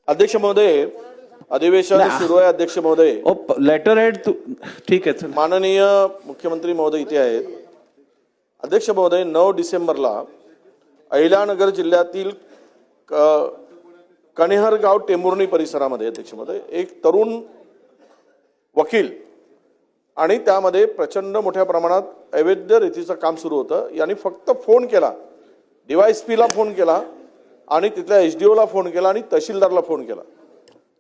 अध्यक्ष महोदय, अधिवेशन सुरू आहे. अध्यक्ष महोदय, लेटर हेड ठीक आहे, चल. माननीय मुख्यमंत्री महोदय इथे आहेत. अध्यक्ष महोदय, 9 डिसेंबरला अहिल्यानगर जिल्ह्यातील कणेहरगाव टेंभुर्णी परिसरामध्ये अध्यक्ष महोदय एक तरुण वकील आणि त्यामध्ये प्रचंड मोठ्या प्रमाणात अवैध रीतीचं काम सुरू होतं. यांनी फक्त फोन केला, डीवायएसपीला फोन केला आणि तिथल्या एसडीओला फोन केला आणि तहसीलदारला फोन केला.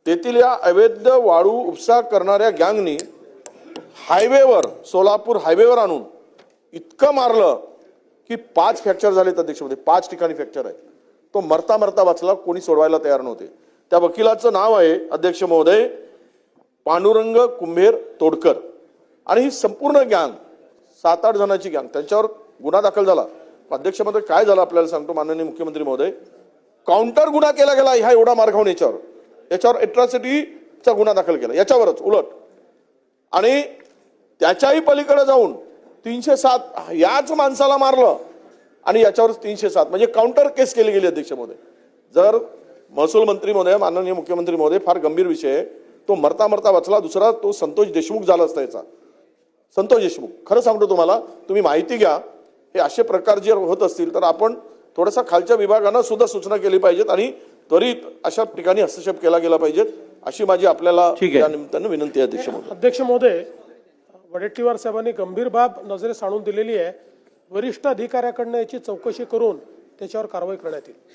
तेथील या अवैध वाळू उपसा करणाऱ्या गँगनी हायवेवर, सोलापूर हायवेवर आणून इतकं मारलं की 5 फ्रॅक्चर झालेत अध्यक्ष महोदय. 5 ठिकाणी फ्रॅक्चर आहे. तो मरता मरता वाचला, कोणी सोडवायला तयार नव्हते. त्या वकिलाचं नाव आहे अध्यक्ष महोदय पांडुरंग कुंभेर तोडकर. आणि ही संपूर्ण गँग 7-8 जणांची गँग, त्यांच्यावर गुन्हा दाखल झाला. अध्यक्ष महोदय काय झालं आपल्याला सांगतो माननीय मुख्यमंत्री महोदय. काउंटर गुन्हा केला गेला ह्या एवढा मार खाऊन याच्यावर एट्रॉसिटीचा गुन्हा दाखल केला याच्यावरच उलट. आणि त्याच्याही पलीकडे जाऊन 307 याच माणसाला मारलं आणि याच्यावरच 307 म्हणजे काउंटर केस केली गेली अध्यक्ष महोदय. जर महसूल मंत्री महोदय, माननीय मुख्यमंत्री महोदय, फार गंभीर विषय आहे. तो मरता मरता वाचला. दुसरा तो संतोष देशमुख झाला असता याचा. संतोष देशमुख, खरं सांगतो तुम्हाला, तुम्ही माहिती घ्या. हे असे प्रकार जर होत असतील तर आपण थोडासा खालच्या विभागानं सुद्धा सूचना केली पाहिजेत आणि त्वरित अशा ठिकाणी हस्तक्षेप केला गेला पाहिजेत, अशी माझी आपल्याला त्या निमित्तानं विनंती आहे अध्यक्ष महोदय. अध्यक्ष महोदय, वडेट्टीवार साहेबांनी गंभीर बाब नजरेस आणून दिलेली आहे. वरिष्ठ अधिकाऱ्याकडनं याची चौकशी करून त्याच्यावर कारवाई करण्यात येईल.